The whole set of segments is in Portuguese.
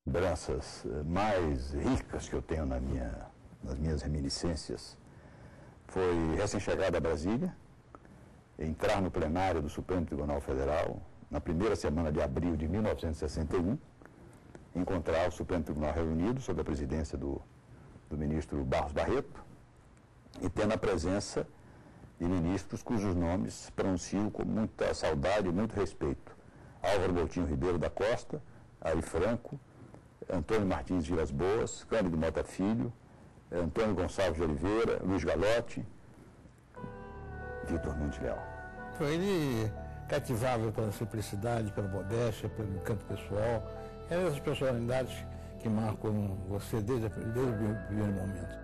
Lembranças mais ricas que eu tenho nas minhas reminiscências foi recém-chegada a Brasília, entrar no plenário do Supremo Tribunal Federal na primeira semana de abril de 1961, encontrar o Supremo Tribunal reunido sob a presidência do ministro Barros Barreto e tendo a presença de ministros cujos nomes pronuncio com muita saudade e muito respeito. Álvaro Botelho Ribeiro da Costa, Ari Franco, Antônio Martins Vilas Boas, Cândido Mota Filho, Antônio Gonçalves de Oliveira, Luiz Galotti, Vitor Mendes Leal. Ele cativava pela simplicidade, pela modéstia, pelo encanto pessoal. Eram essas personalidades que marcam você desde o primeiro momento.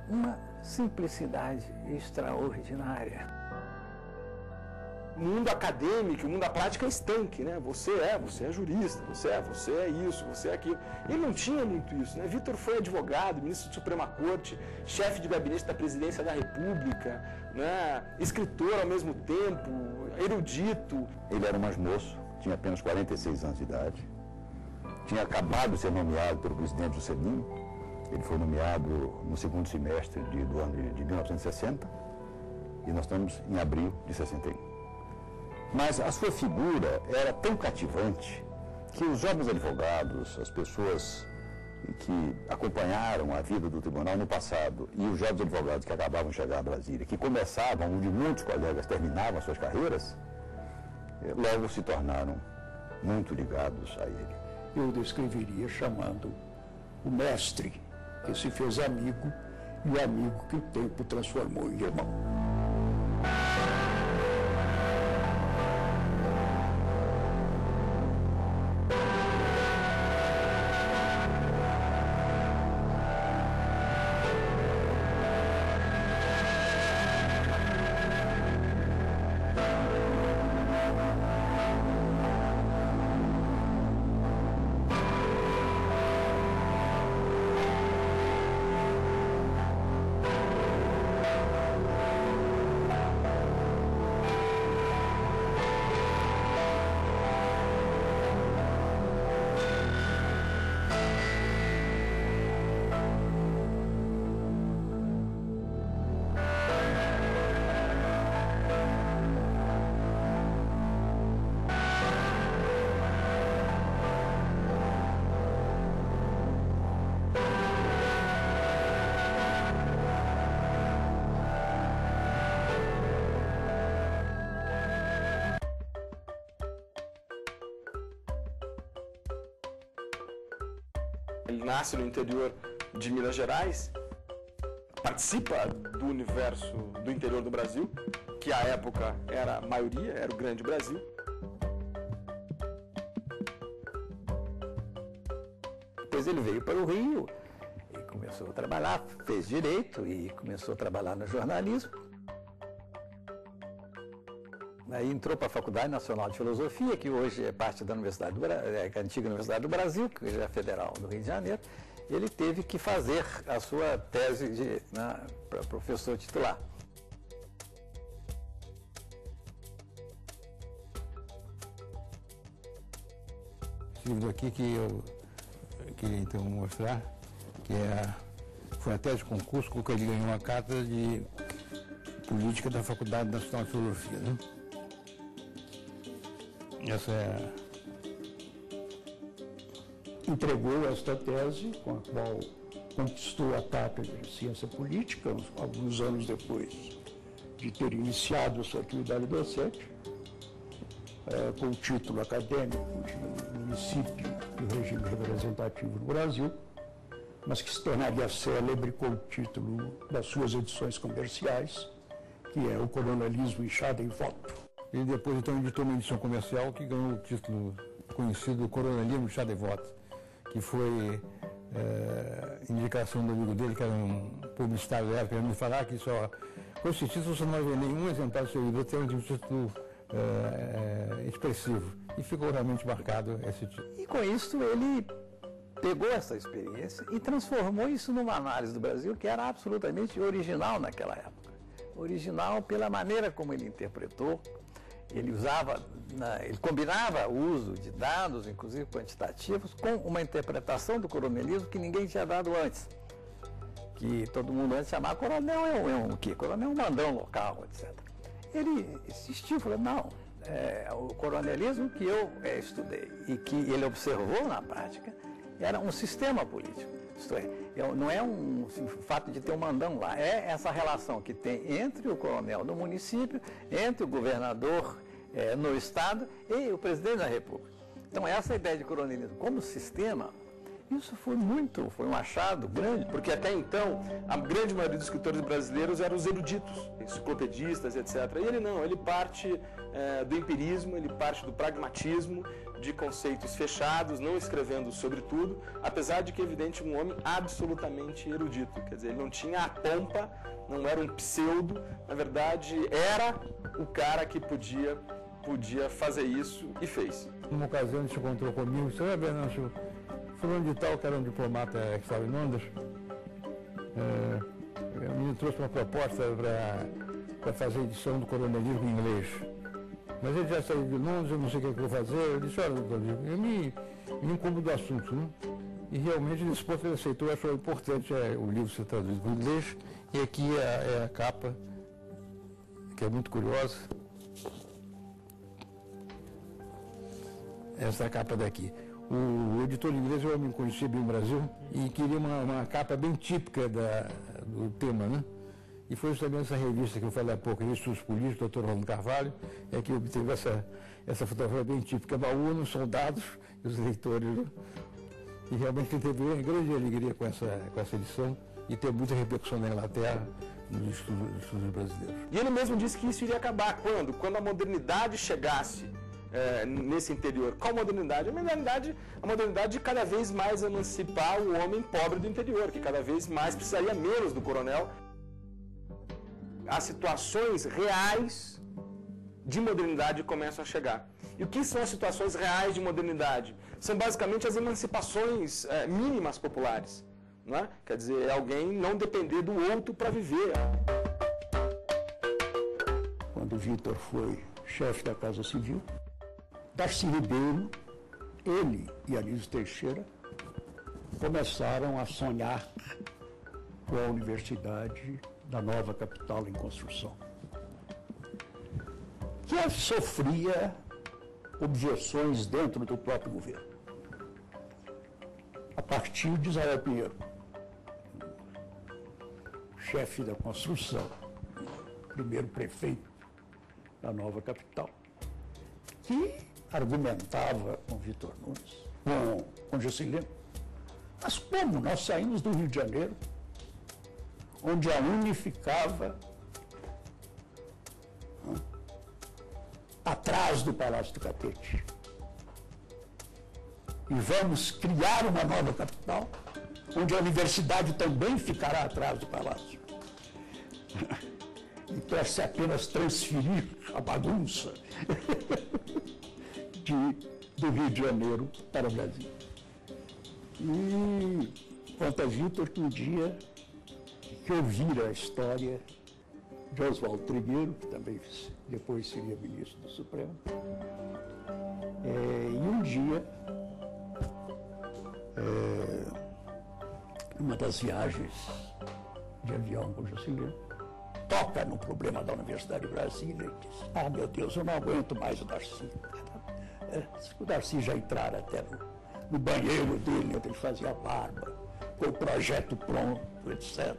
Uma simplicidade extraordinária. O mundo acadêmico, o mundo da prática é estanque, né? Você é jurista, você é isso, você é aquilo. Ele não tinha muito isso, né? Vitor foi advogado, ministro da Suprema Corte, chefe de gabinete da Presidência da República, né? Escritor ao mesmo tempo, erudito. Ele era mais moço, tinha apenas 46 anos de idade, tinha acabado de ser nomeado pelo presidente Juscelino. Ele foi nomeado no segundo semestre do ano de 1960 e nós estamos em abril de 61. Mas a sua figura era tão cativante que os jovens advogados, as pessoas que acompanharam a vida do tribunal no passado e os jovens advogados que acabavam de chegar a Brasília, que começavam, onde muitos colegas terminavam as suas carreiras, logo se tornaram muito ligados a ele. Eu o descreveria chamando o mestre que se fez amigo e o amigo que o tempo transformou em irmão. Ele nasce no interior de Minas Gerais, participa do universo do interior do Brasil, que à época era a maioria, era o grande Brasil. Depois ele veio para o Rio e começou a trabalhar, fez direito e começou a trabalhar no jornalismo. Aí entrou para a Faculdade Nacional de Filosofia, que hoje é parte da Universidade a antiga Universidade do Brasil, que hoje é federal do Rio de Janeiro. Ele teve que fazer a sua tese para professor titular. Esse livro aqui que eu queria então mostrar, que foi a tese de concurso com que ele ganhou a cátedra de Política da Faculdade Nacional de Filosofia, né? Essa é Entregou esta tese, com a qual conquistou a cátedra de Ciência Política, alguns anos depois de ter iniciado a sua atividade docente, com o título acadêmico de Município do Regime Representativo no Brasil, mas que se tornaria célebre com o título das suas edições comerciais, que é O Coronelismo Inchada em Voto. Ele depois então editou uma edição comercial que ganhou o título conhecido Coronelismo Inchada em Voto, que foi indicação do amigo dele, que era um publicitário da época, me falar que só com esse título você não vai ver nenhum exemplar do seu livro, tem um título expressivo. E ficou realmente marcado esse título. E com isso ele pegou essa experiência e transformou isso numa análise do Brasil que era absolutamente original naquela época. Original pela maneira como ele interpretou ele ele combinava o uso de dados, inclusive quantitativos, com uma interpretação do coronelismo que ninguém tinha dado antes. Que todo mundo antes chamava coronel o quê? Coronel é um mandão local, etc. Ele insistiu, falou, não, o coronelismo que eu estudei e que ele observou na prática era um sistema político. Isto é, não é o fato de ter um mandão lá, é essa relação que tem entre o coronel no município, entre o governador no Estado e o presidente da República. Então, essa ideia de coronelismo como sistema, isso foi um achado grande. Porque até então, a grande maioria dos escritores brasileiros eram os eruditos, enciclopedistas, etc. E ele não, ele parte do empirismo, ele parte do pragmatismo, de conceitos fechados, não escrevendo sobre tudo, apesar de que, evidente, um homem absolutamente erudito. Quer dizer, ele não tinha a pompa, não era um pseudo, na verdade, era o cara que podia fazer isso e fez. Numa ocasião ele se encontrou comigo, você vai ver, fulano de tal, que era um diplomata que estava em Londres, me trouxe uma proposta para fazer edição do coronelismo em inglês. Mas ele já saiu de Londres, eu não sei o que eu vou fazer. Eu disse, olha, doutor, eu me incumbo do assunto, né? E realmente, nesse ponto, ele aceitou, achou importante o livro ser traduzido para o inglês. E aqui é a capa, que é muito curiosa. Essa capa daqui. O editor inglês, eu me conhecia bem no Brasil e queria uma capa bem típica do tema, né? E foi justamente essa revista que eu falei há pouco, Estudos Políticos, Dr. Rolando Carvalho, que obteve essa fotografia bem típica da ONU, soldados e os leitores. Né? E realmente ele teve uma grande alegria com essa edição e teve muita repercussão na Inglaterra, nos estudos brasileiros. E ele mesmo disse que isso iria acabar quando? Quando a modernidade chegasse nesse interior. Qual modernidade? A modernidade de cada vez mais emancipar o homem pobre do interior, que cada vez mais precisaria menos do coronel. As situações reais de modernidade começam a chegar. E o que são as situações reais de modernidade? São basicamente as emancipações mínimas populares. Não é? Quer dizer, alguém não depender do outro para viver. Quando o Vitor foi chefe da Casa Civil, Darcy Ribeiro, ele e Anísio Teixeira começaram a sonhar com a Universidade da nova capital em construção, que sofria objeções dentro do próprio governo. A partir de Israel Pinheiro, chefe da construção, primeiro prefeito da nova capital, que argumentava com Vitor Nunes, com Juscelino, mas como nós saímos do Rio de Janeiro, onde a UNE ficava atrás do Palácio do Catete, e vamos criar uma nova capital, onde a universidade também ficará atrás do Palácio. Então, é apenas transferir a bagunça do Rio de Janeiro para o Brasil. E conta Vitor que um dia que ouvira a história de Oswaldo Trigueiro, que também depois seria ministro do Supremo, e um dia, numa das viagens de avião com Juscelino, toca no problema da Universidade de Brasília e diz, meu Deus, eu não aguento mais o Darcy. O Darcy já entrara até no banheiro dele, onde ele fazia a barba, com o projeto pronto, etc.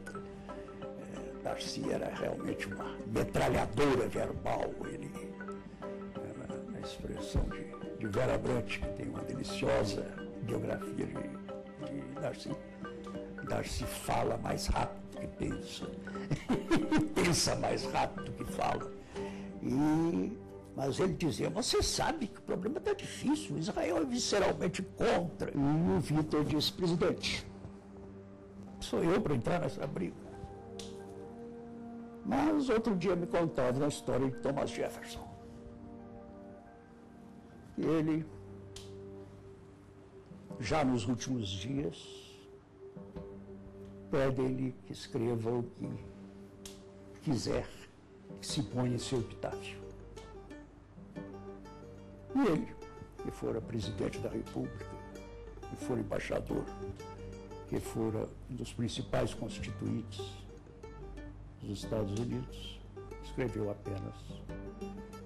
Darcy era realmente uma metralhadora verbal, ele, na expressão de Vera Brant, que tem uma deliciosa biografia de Darcy. Darcy fala mais rápido que pensa, pensa mais rápido que fala. Mas ele dizia, você sabe que o problema está difícil, Israel é visceralmente contra. E o Vitor disse, presidente, sou eu para entrar nessa briga. Mas outro dia me contaram a história de Thomas Jefferson. Ele, já nos últimos dias, pede-lhe que escreva o que quiser, que se ponha em seu epitáfio. E ele, que fora presidente da República, que fora embaixador, que fora um dos principais constituintes dos Estados Unidos, escreveu apenas: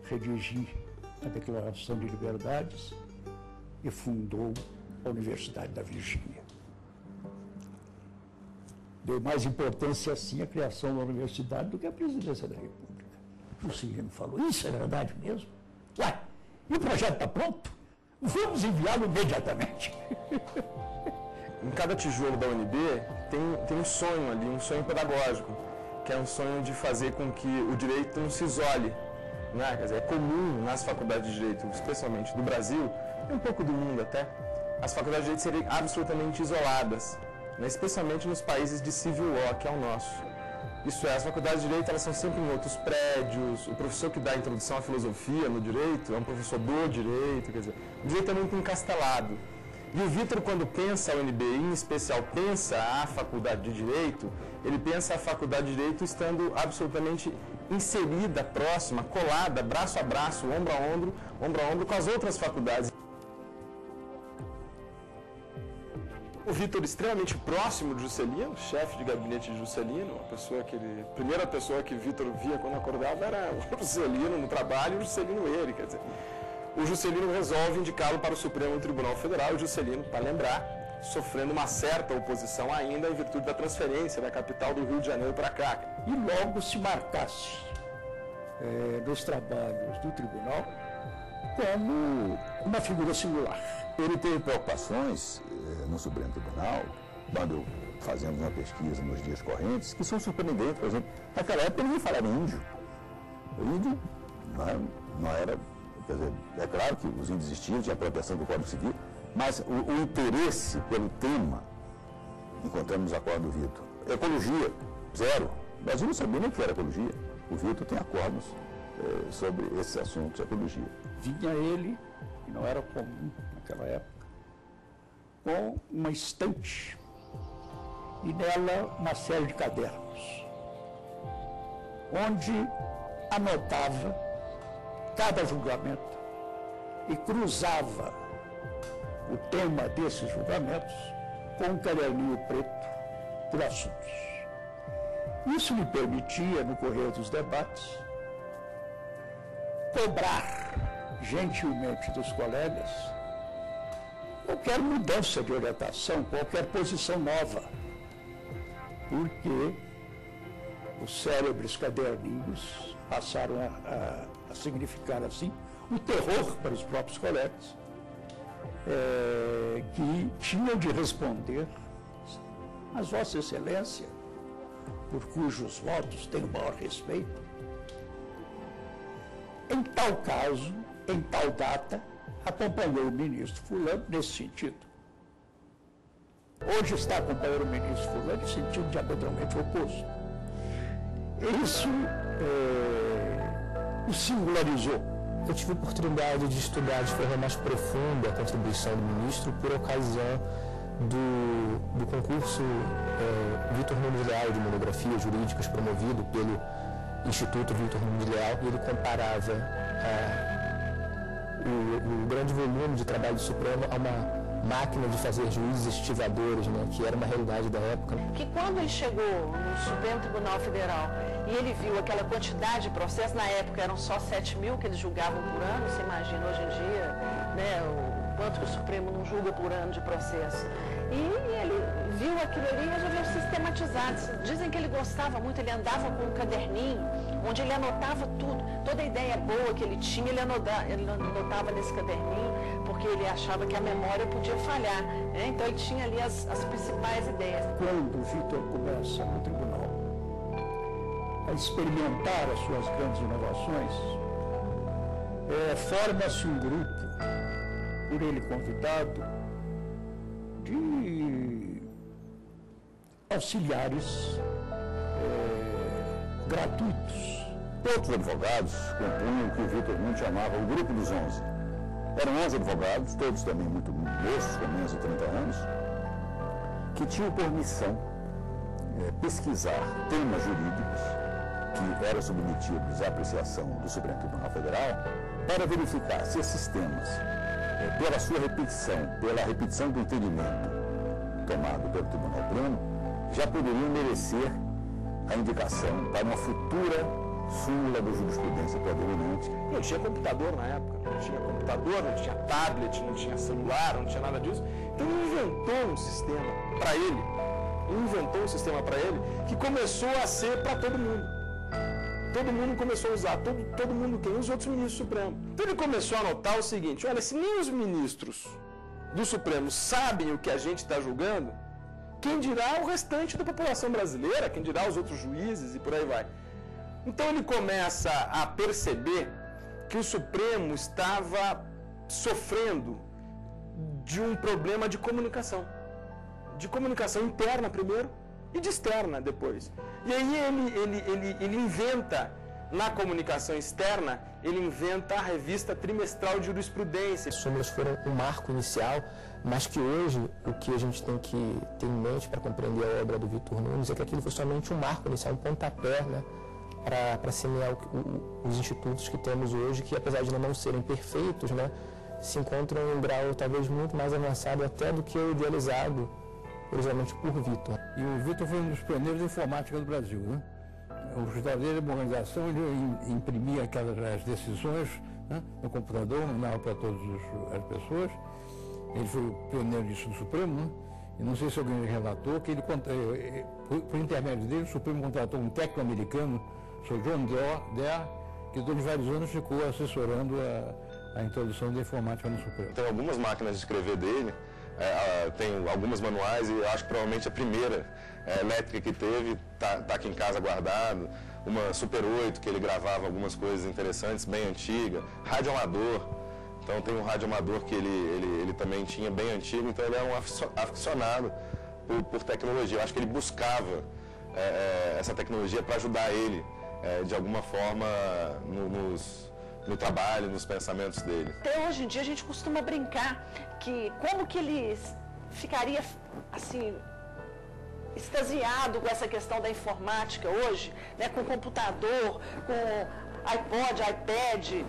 redigi a Declaração de Liberdades e fundou a Universidade da Virgínia. Deu mais importância, assim, à criação da universidade do que à presidência da República. Juscelino falou: isso é verdade mesmo? Ué, e o projeto está pronto? Vamos enviá-lo imediatamente. Em cada tijolo da UNB tem um sonho ali, um sonho pedagógico, que é um sonho de fazer com que o direito não se isole. Né? Quer dizer, é comum nas faculdades de direito, especialmente do Brasil, e um pouco do mundo até, as faculdades de direito serem absolutamente isoladas, né? Especialmente nos países de civil law, que é o nosso. Isso é, as faculdades de direito elas são sempre em outros prédios, o professor que dá a introdução à filosofia no direito é um professor do direito, quer dizer, o direito é muito encastelado. E o Vitor, quando pensa a UNB, em especial pensa a faculdade de Direito, ele pensa a faculdade de Direito estando absolutamente inserida, próxima, colada, braço a braço, ombro a ombro com as outras faculdades. O Vitor extremamente próximo de Juscelino, chefe de gabinete de Juscelino, a primeira pessoa que Vitor via quando acordava era o Juscelino no trabalho e o Juscelino ele, quer dizer. O Juscelino resolve indicá-lo para o Supremo Tribunal Federal, e o Juscelino, para lembrar, sofrendo uma certa oposição ainda em virtude da transferência da capital do Rio de Janeiro para cá. E logo se marcasse nos trabalhos do tribunal como uma figura singular. Ele teve preocupações no Supremo Tribunal, quando fazemos uma pesquisa nos dias correntes, que são surpreendentes. Por exemplo, naquela época ninguém falava índio. O índio não era... Quer dizer, é claro que os índios existiam, tinha a proteção do Código Civil, mas o interesse pelo tema, encontramos no acordo do Vitor. Ecologia, zero. O Brasil não sabia nem o que era ecologia. O Vitor tem acordos sobre esses assuntos de ecologia. Vinha ele, que não era comum naquela época, com uma estante e nela uma série de cadernos, onde anotava cada julgamento e cruzava o tema desses julgamentos com um caderninho preto por assuntos. Isso lhe permitia, no correr dos debates, cobrar gentilmente dos colegas qualquer mudança de orientação, qualquer posição nova, porque os cérebros caderninhos passaram a significar, assim, o terror para os próprios colegas, que tinham de responder: mas Vossa Excelência, por cujos votos tenho o maior respeito, em tal caso, em tal data, acompanhou o ministro fulano nesse sentido. Hoje está acompanhando o ministro fulano em sentido diametralmente oposto. Isso o singularizou. Eu tive a oportunidade de estudar de forma mais profunda a contribuição do ministro por ocasião do concurso Vitor Nunes Leal de monografias jurídicas promovido pelo Instituto Vitor Nunes Leal, e ele comparava o grande volume de trabalho do Supremo a uma máquina de fazer juízes estivadores, né, que era uma realidade da época. Que quando ele chegou no Supremo Tribunal Federal e ele viu aquela quantidade de processos, na época eram só 7.000 que eles julgavam por ano, você imagina hoje em dia, né, o quanto que o Supremo não julga por ano de processo. E ele viu aquilo ali e resolveu sistematizar. Dizem que ele gostava muito, ele andava com um caderninho onde ele anotava tudo, toda a ideia boa que ele tinha, ele anotava nesse caderninho, porque ele achava que a memória podia falhar, né? Então ele tinha ali as principais ideias. Quando o Vitor começa no tribunal a experimentar as suas grandes inovações, forma-se um grupo, por ele convidado, de auxiliares gratuitos. Outros advogados compunham o que o Vitor Nunes chamava o Grupo dos 11. Eram 11 advogados, todos também muito moços, com menos de 30 anos, que tinham por missão pesquisar temas jurídicos que eram submetidos à apreciação do Supremo Tribunal Federal para verificar se esses temas, pela sua repetição, pela repetição do entendimento tomado pelo Tribunal Pleno, já poderiam merecer a indicação para uma futura súmula da jurisprudência predominante. Não tinha computador na época, não tinha computador, não tinha tablet, não tinha celular, não tinha nada disso. Então ele inventou um sistema para ele, que começou a ser para todo mundo. Todo mundo começou a usar, todo mundo, quem? Os outros ministros do Supremo. Então ele começou a notar o seguinte: olha, se nem os ministros do Supremo sabem o que a gente está julgando, quem dirá o restante da população brasileira, quem dirá os outros juízes e por aí vai. Então ele começa a perceber que o Supremo estava sofrendo de um problema de comunicação interna primeiro e de externa depois. E aí ele inventa, na comunicação externa, ele inventa a revista trimestral de jurisprudência. As súmulas foram um marco inicial, mas que hoje o que a gente tem que ter em mente para compreender a obra do Vitor Nunes é que aquilo foi somente um marco inicial, um pontapé, né, para semear os institutos que temos hoje, que apesar de não serem perfeitos, né, se encontram em um grau talvez muito mais avançado até do que o idealizado originalmente por Vitor. E o Vitor foi um dos pioneiros da informática do Brasil, né? O resultado dele, uma organização, ele imprimia as decisões, né, no computador, mandava para todas as pessoas. Ele foi o pioneiro disso no Supremo, né? E não sei se alguém relatou que ele, por intermédio dele, o Supremo contratou um técnico americano, o Sr. John Dare, que durante vários anos ficou assessorando a introdução da informática no Supremo. Tem algumas máquinas de escrever dele, tem algumas manuais, e eu acho que provavelmente a primeira elétrica que teve está aqui em casa guardado, uma Super 8 que ele gravava algumas coisas interessantes, bem antiga, rádio amador. Então tem um rádio amador que ele também tinha, bem antigo, então ele é um aficionado por tecnologia. Eu acho que ele buscava essa tecnologia para ajudar ele, de alguma forma, no trabalho, nos pensamentos dele. Até hoje em dia a gente costuma brincar que como que ele ficaria assim extasiado com essa questão da informática hoje, né, com computador, com iPod, iPad,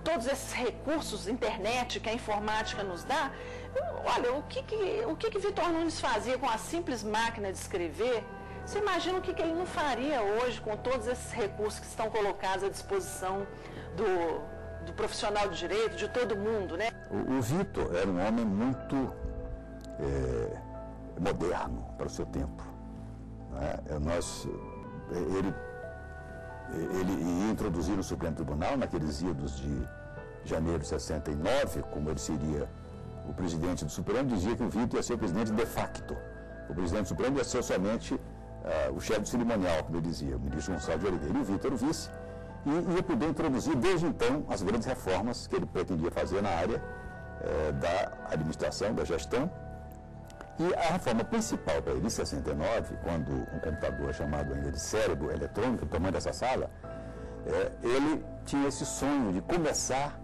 todos esses recursos, internet que a informática nos dá. Olha, o que Vitor Nunes fazia com a simples máquina de escrever? Você imagina o que ele não faria hoje com todos esses recursos que estão colocados à disposição do profissional do direito, de todo mundo, né? O Vitor era um homem muito moderno para o seu tempo. Né? Ele ia introduzir no Supremo Tribunal, naqueles idos de janeiro de 69, como ele seria o presidente do Supremo, dizia que o Vitor ia ser o presidente de facto. O presidente do Supremo ia ser somente o chefe do cerimonial, como ele dizia, o ministro Gonçalves de Oliveira. E o Vitor era o vice, e ia poder introduzir desde então as grandes reformas que ele pretendia fazer na área da administração, da gestão. E a reforma principal para ele, em 69, quando um computador chamado ainda de cérebro eletrônico, do tamanho dessa sala, ele tinha esse sonho de começar,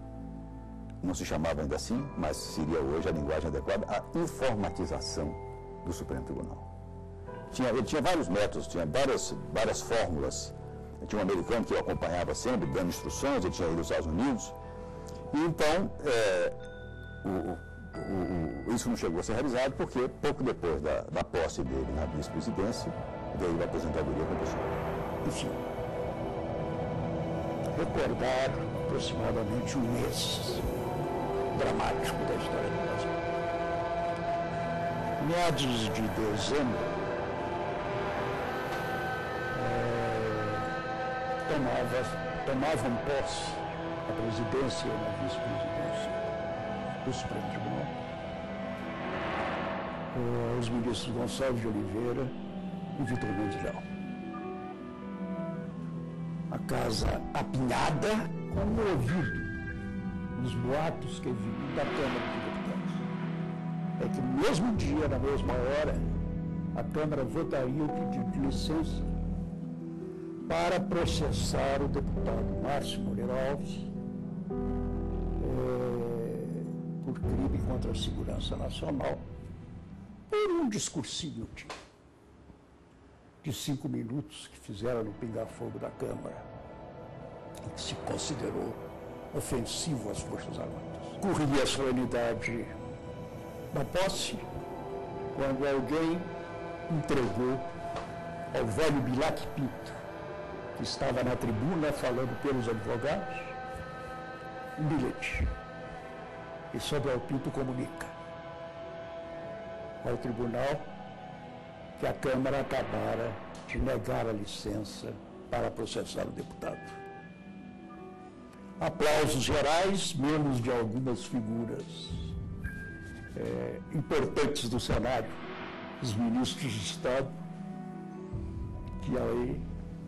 não se chamava ainda assim, mas seria hoje a linguagem adequada, a informatização do Supremo Tribunal. Ele tinha vários métodos, tinha várias fórmulas. Tinha um americano que o acompanhava sempre, dando instruções, ele tinha ido aos Estados Unidos. E então, isso não chegou a ser realizado porque pouco depois da posse dele na vice-presidência, veio a aposentadoria com a pessoa. Enfim, recordar aproximadamente um mês dramático da história do Brasil. Meados de dezembro, tomavam posse a presidência e a vice-presidência do Supremo Tribunal os ministros Gonçalves de Oliveira e Vitor Nunes Leal. A casa apinhada com o ouvido nos boatos que vinham da Câmara de Deputados. É que no mesmo dia, na mesma hora, a Câmara votaria o pedido de licença para processar o deputado Márcio Moreira Alves por crime contra a segurança nacional, por um discursinho de 5 minutos que fizeram no pinga-fogo da Câmara, e que se considerou ofensivo às Forças Armadas. Corria a solenidade da posse quando alguém entregou ao velho Bilac Pinto, que estava na tribuna falando pelos advogados, um bilhete. E Sobral Pinto comunica ao tribunal que a Câmara acabara de negar a licença para processar o deputado. Aplausos gerais, menos de algumas figuras importantes do Senado, os ministros de Estado, que aí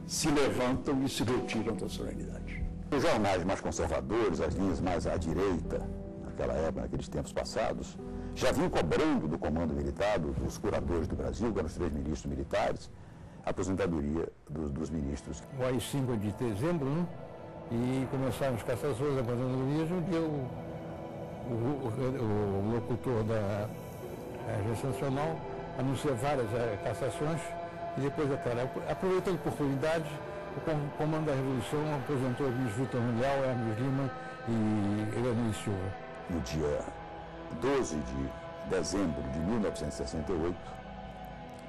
se levantam e se retiram da solenidade. Os jornais mais conservadores, as linhas mais à direita, naquela época, naqueles tempos passados, já vinham cobrando do comando militar, dos curadores do Brasil, que eram os 3 ministros militares, a aposentadoria dos ministros. O AI-5 de dezembro, né? E começaram as cassações, aposentadorias. Um dia o locutor da Agência Nacional anunciou várias cassações e depois, aproveitando a oportunidade, o comando da Revolução aposentou os ministros Vitor Mundial, Hermes Lima e Helena Silva. No dia 12 de dezembro de 1968,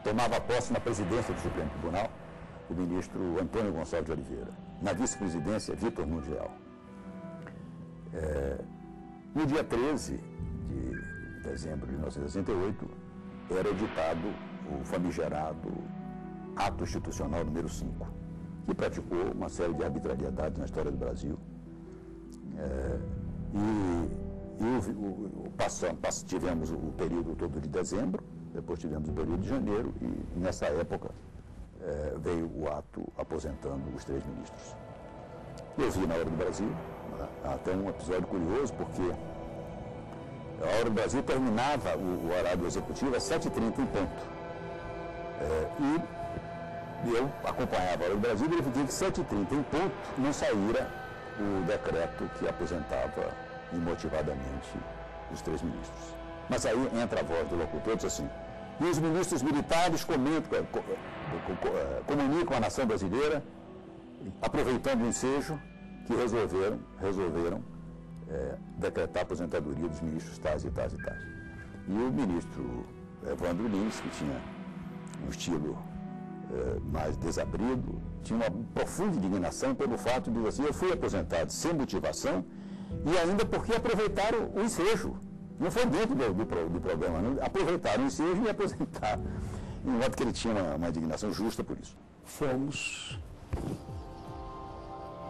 tomava posse na presidência do Supremo Tribunal o ministro Antônio Gonçalves de Oliveira. Na vice-presidência, Vitor Mundial. No dia 13 de dezembro de 1968, era editado o famigerado Ato Institucional número 5, que praticou uma série de arbitrariedades na história do Brasil. Tivemos o período todo de dezembro, depois tivemos o período de janeiro, e nessa época veio o ato aposentando os 3 ministros. Eu vi na Hora do Brasil, até um episódio curioso, porque a Hora do Brasil terminava o horário executivo às 7h30 em ponto. E eu acompanhava a Hora do Brasil e verifiquei que 7h30 em ponto não saíra o decreto que aposentava imotivadamente os 3 ministros. Mas aí entra a voz do locutor e diz assim: e os ministros militares comunicam à nação brasileira, aproveitando o ensejo, que resolveram decretar a aposentadoria dos ministros tais e tais e tais. E o ministro Evandro Lins, que tinha um estilo mais desabrido, tinha uma profunda indignação pelo fato de dizer assim: eu fui aposentado sem motivação e ainda porque aproveitaram o ensejo. Não foi dentro do programa, não. Aproveitaram o ensejo e aposentaram. De modo que ele tinha uma indignação justa por isso. Fomos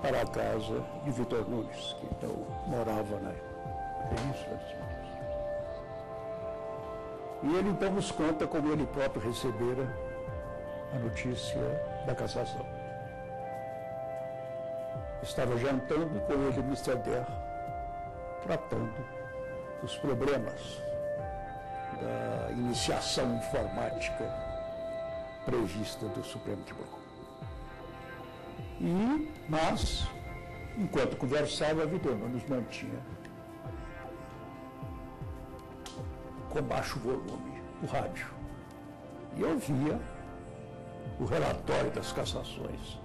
para a casa de Vitor Nunes, que então morava na Península dos Mares. E ele então nos conta como ele próprio recebera a notícia da cassação. Estava jantando com ele, Mr. Der, tratando os problemas da iniciação informática prevista do Supremo Tribunal. Mas, enquanto conversava, Vitor Nunes mantinha com baixo volume o rádio. E ouvia o relatório das cassações,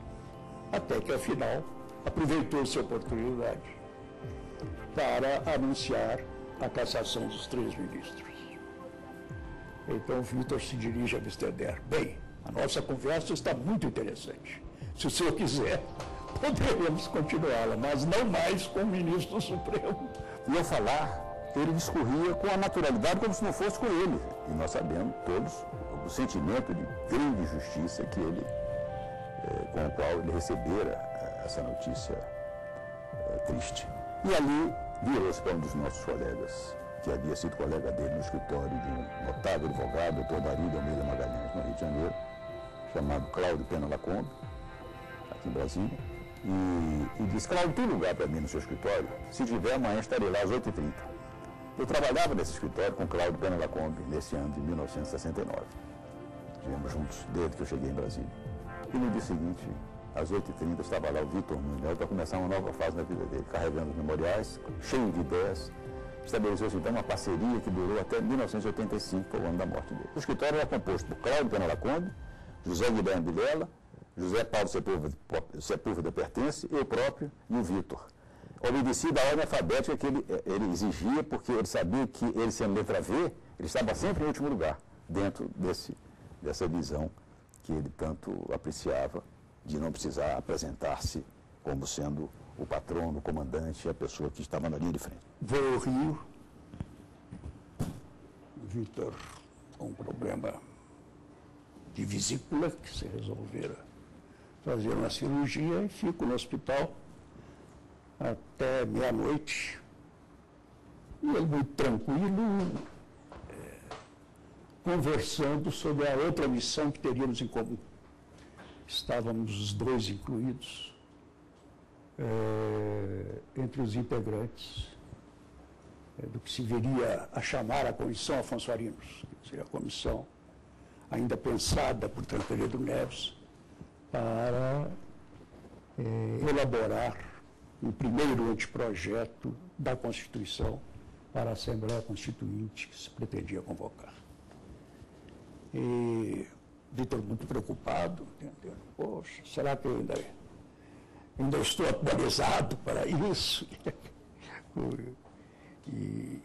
até que, afinal, aproveitou-se a oportunidade para anunciar a cassação dos 3 ministros. Então, Vitor se dirige a Mr. Der: bem, a nossa conversa está muito interessante. Se o senhor quiser, poderemos continuá-la, mas não mais com o ministro do Supremo. E ao falar, ele discorria com a naturalidade como se não fosse com ele. E nós sabemos todos o sentimento de grande injustiça que ele, com o qual ele recebera essa notícia triste. E ali virou-se para um dos nossos colegas, que havia sido colega dele no escritório de um notável advogado, doutor Dario de Almeida Magalhães, no Rio de Janeiro, chamado Cláudio Pena Lacombe, aqui em Brasília, e disse: Cláudio, tem lugar para mim no seu escritório? Se tiver, amanhã estarei lá às 8h30. Eu trabalhava nesse escritório com Cláudio Pena Lacombe nesse ano de 1969. Estivemos juntos desde que eu cheguei em Brasília. E no dia seguinte, às 8h30, estava lá o Vitor Nunes para começar uma nova fase na vida dele, carregando os memoriais, cheio de ideias. Estabeleceu-se então uma parceria que durou até 1985, foi o ano da morte dele. O escritório era composto por Cláudio Pena Lacombe, José Guilherme Vilela, José Paulo Sepúlveda Pertence, eu próprio e o Vitor. obedecia da ordem alfabética que ele exigia, porque ele sabia que ele, sendo letra V, ele estava sempre em último lugar, dentro dessa visão que ele tanto apreciava, de não precisar apresentar-se como sendo o patrono, o comandante, a pessoa que estava na linha de frente. Veio ao Rio, Vitor, com um problema de vesícula, que se resolvera fazer uma cirurgia, e fico no hospital até meia-noite. E ele muito tranquilo, conversando sobre a outra missão que teríamos em comum. Estávamos os dois incluídos entre os integrantes do que se viria a chamar a Comissão Afonso Arinos, que seria a comissão ainda pensada por Tancredo Neves para elaborar o primeiro anteprojeto da Constituição para a Assembleia Constituinte que se pretendia convocar. E Vitor muito preocupado, entendeu? Poxa, será que eu ainda estou atualizado para isso? E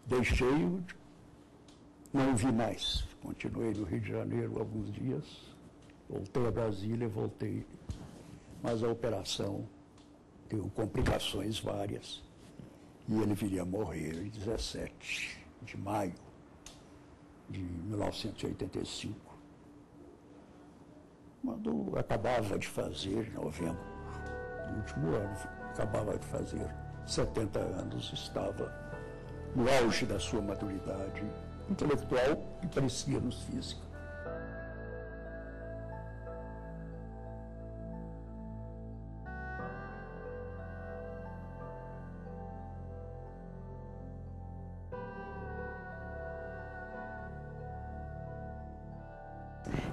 deixei-o, não o vi mais. Continuei no Rio de Janeiro alguns dias, voltei a Brasília, voltei, mas a operação deu complicações várias e ele viria a morrer em 17 de maio de 1985, quando acabava de fazer, em novembro, no último ano, acabava de fazer 70 anos, estava no auge da sua maturidade intelectual e parecia-nos física.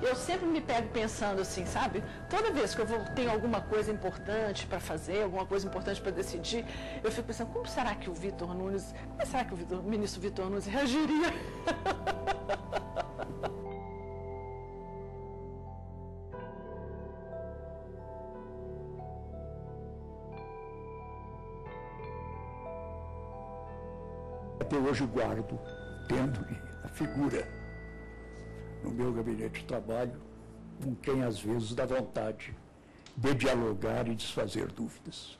Eu sempre me pego pensando assim, sabe? Toda vez que eu tenho alguma coisa importante para fazer, alguma coisa importante para decidir, eu fico pensando, como será que o ministro Vitor Nunes reagiria? Até hoje guardo, tendo-lhe a figura no meu gabinete de trabalho, com quem às vezes dá vontade de dialogar e desfazer dúvidas.